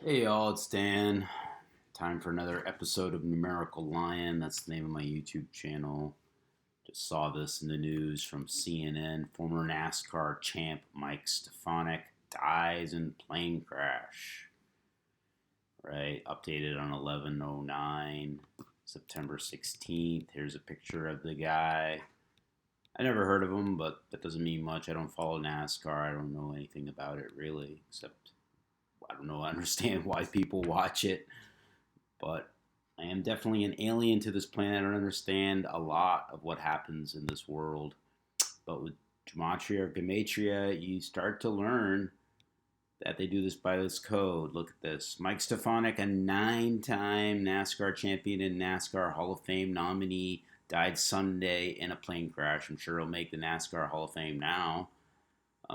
Hey y'all, it's Dan. Time for another episode of Numerical Lion. That's the name of my YouTube channel. Just saw this in the news from CNN. Former NASCAR champ Mike Stephanik dies in plane crash. Right, updated on 11/09, September 16th. Here's a picture of the guy. I never heard of him, but that doesn't mean much. I don't follow NASCAR. I don't know anything about it really, except I don't know. I understand why people watch it, but I am definitely an alien to this planet. I don't understand a lot of what happens in this world. But with gematria or gematria, you start to learn that they do this by this code. Look at this. Mike Stephanik, a 9-time NASCAR champion and NASCAR Hall of Fame nominee, died Sunday in a plane crash. I'm sure he'll make the NASCAR Hall of Fame now.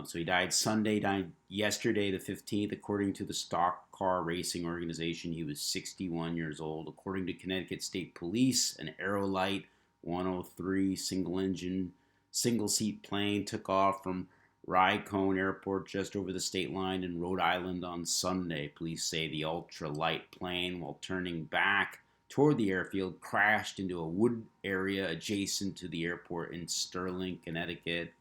So he died Sunday, died yesterday, the 15th. According to the Stock Car Racing Organization, he was 61 years old. According to Connecticut State Police, an Aerolite 103 single-engine, single-seat plane took off from Rycone Airport just over the state line in Rhode Island on Sunday. Police say the ultralight plane, while turning back toward the airfield, crashed into a wood area adjacent to the airport in Sterling, Connecticut.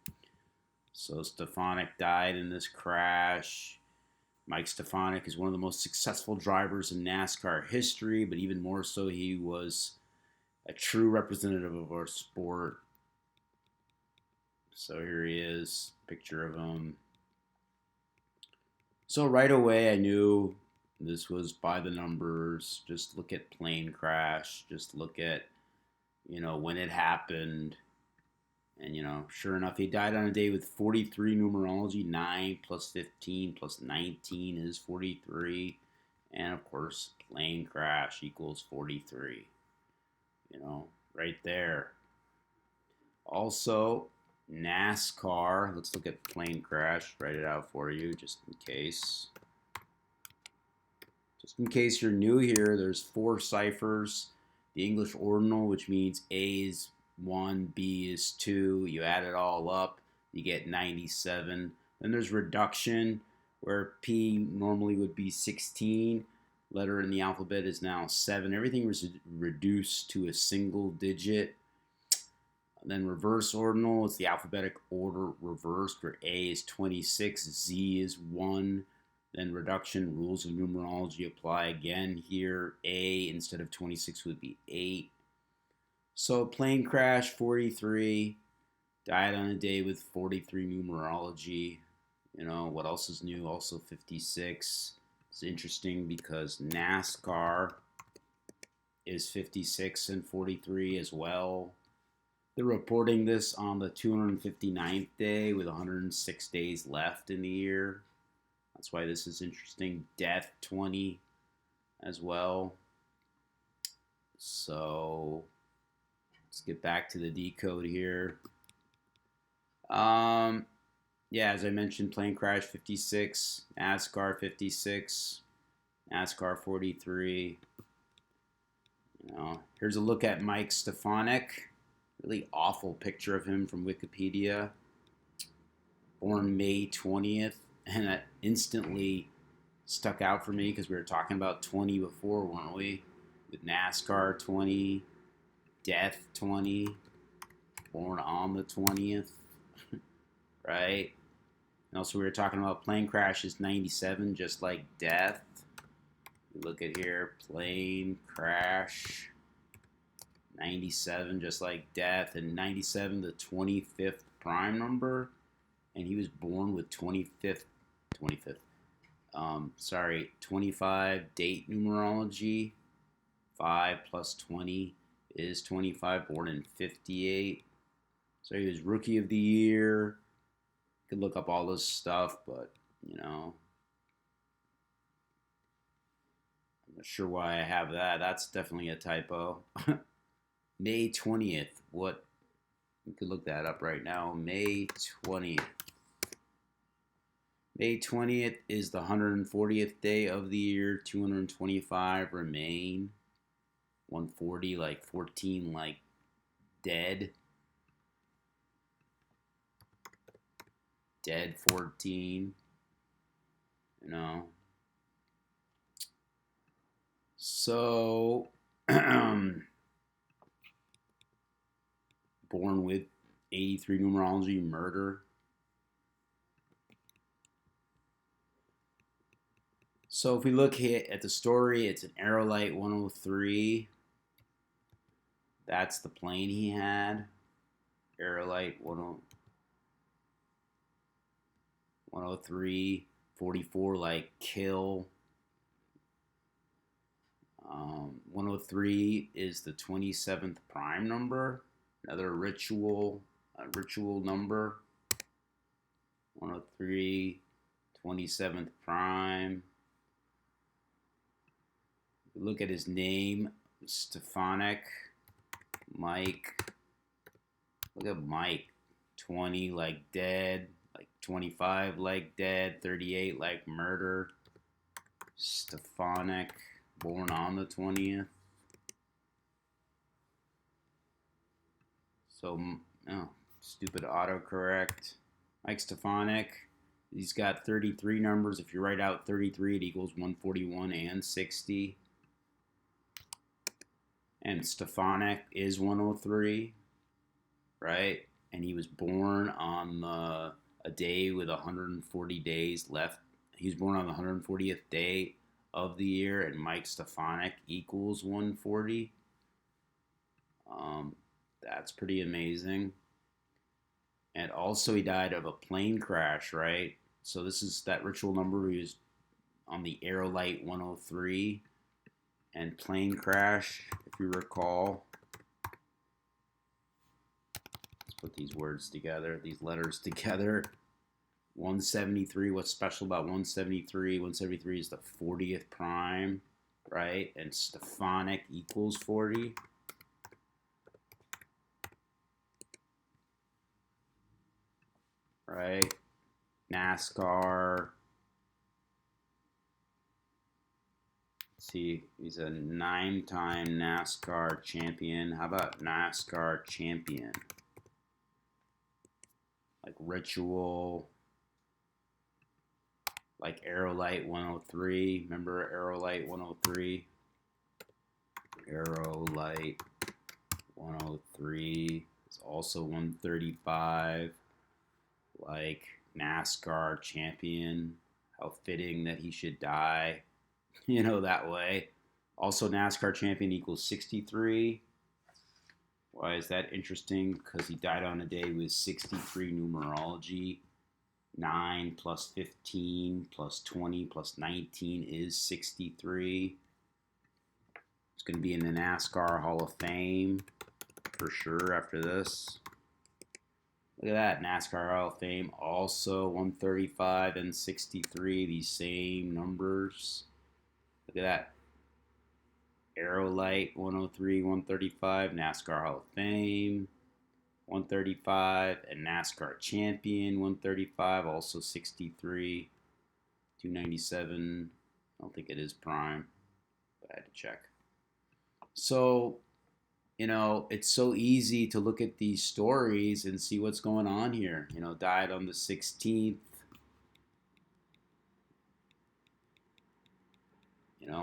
So Stephanik died in this crash. Mike Stephanik is one of the most successful drivers in NASCAR history, but even more so, he was a true representative of our sport. So here he is, picture of him. So right away, I knew this was by the numbers. Just look at plane crash. Just look at, when it happened. And, sure enough, he died on a day with 43 numerology. 9 plus 15 plus 19 is 43. And, of course, plane crash equals 43. Right there. Also, NASCAR. Let's look at plane crash. Write it out for you just in case. Just in case you're new here, there's 4 ciphers. The English ordinal, which means A is 1, B is 2. You add it all up, you get 97. Then there's reduction, where P normally would be 16. Letter in the alphabet is now 7. Everything was reduced to a single digit. Then reverse ordinal is the alphabetic order reversed, where A is 26, Z is 1. Then reduction, rules of numerology apply again here. A instead of 26 would be 8. So plane crash 43, died on a day with 43 numerology. What else is new? Also 56. It's interesting because NASCAR is 56 and 43 as well. They're reporting this on the 259th day with 106 days left in the year. That's why this is interesting. Death 20 as well. So let's get back to the decode here. Yeah, as I mentioned, plane crash 56, NASCAR 56, NASCAR 43. Here's a look at Mike Stephanik. Really awful picture of him from Wikipedia. Born May 20th, and that instantly stuck out for me because we were talking about 20 before, weren't we? With NASCAR 20, Death 20, born on the 20th, right? And also we were talking about plane crashes 97, just like Death. Look at here, plane crash 97, just like Death, and 97, the 25th prime number, and he was born with 25, 25 date numerology. 5 plus 20 is 25, born in 58. So he was rookie of the year. You could look up all this stuff, but, I'm not sure why I have that. That's definitely a typo. May 20th. What? You could look that up right now. May 20th. May 20th is the 140th day of the year. 225 remain. 140 like 14 like dead. Dead 14. So, born with 83 numerology, murder. So if we look here at the story, it's an Aerolite 103. That's the plane he had. Aerolite 103, 44 like kill. 103 is the 27th prime number. Another ritual number. 103, 27th prime. Look at his name, Stephanik, Mike. Look at Mike, 20 like dead, like 25 like dead, 38 like murder. Stephanik, born on the 20th. So, oh, stupid autocorrect. Mike Stephanik, he's got 33 numbers. If you write out 33, it equals 141 and 60. And Stephanik is 103, right? And he was born on a day with 140 days left. He was born on the 140th day of the year, and Mike Stephanik equals 140. That's pretty amazing. And also he died of a plane crash, right? So this is that ritual number. He was on the Aerolite 103 and plane crash, if you recall. Let's put these words together, these letters together. 173, what's special about 173? 173 is the 40th prime, right? And Stephanik equals 40. Right? NASCAR. Let's see, he's a 9-time NASCAR champion. How about NASCAR champion? Like ritual. Like Aerolite 103. Remember Aerolite 103? Aerolite 103 is also 135. Like NASCAR champion. How fitting that he should die, that way. Also, NASCAR champion equals 63. Why is that interesting? Because he died on a day with 63 numerology. 9 plus 15 plus 20 plus 19 is 63. It's going to be in the NASCAR Hall of Fame for sure after this. Look at that, NASCAR Hall of Fame, also 135 and 63, these same numbers. Look at that. Aerolite 103, 135, NASCAR Hall of Fame, 135, and NASCAR Champion 135, also 63, 297. I don't think it is prime, but I had to check. So, it's so easy to look at these stories and see what's going on here. Died on the 16th.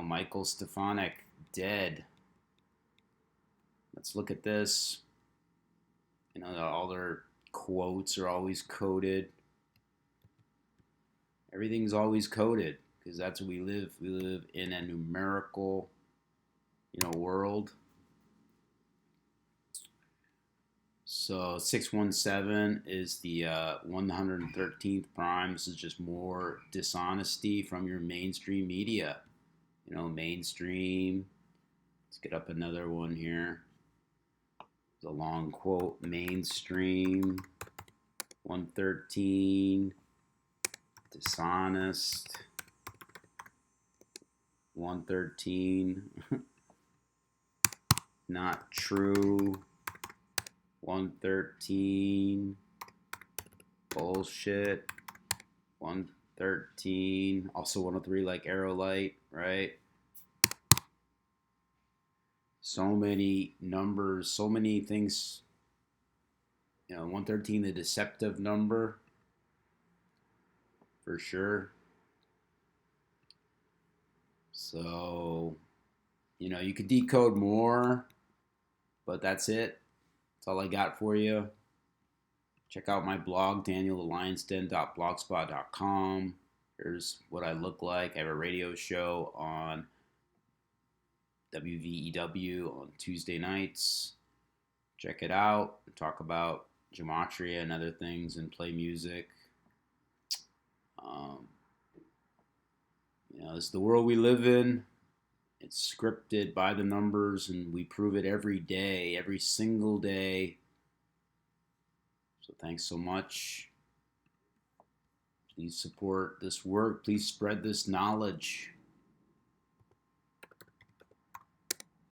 Michael Stephanik, dead. Let's look at this. All their quotes are always coded. Everything's always coded because that's what we live. We live in a numerical, world. So 617 is the 113th prime. This is just more dishonesty from your mainstream media. Mainstream. Let's get up another one here. It's a long quote. Mainstream. 113. Dishonest. 113. Not true. 113. Bullshit. 113. Also 103 like Aerolite, right? So many numbers, so many things. 113, the deceptive number. For sure. So You could decode more, but that's it. That's all I got for you. Check out my blog, danielalionsden.blogspot.com. Here's what I look like. I have a radio show on WVEW on Tuesday nights. Check it out. Talk about gematria and other things and play music. Um, it's the world we live in. It's scripted by the numbers, and we prove it every day, every single day. So thanks so much. Please support this work. Please spread this knowledge.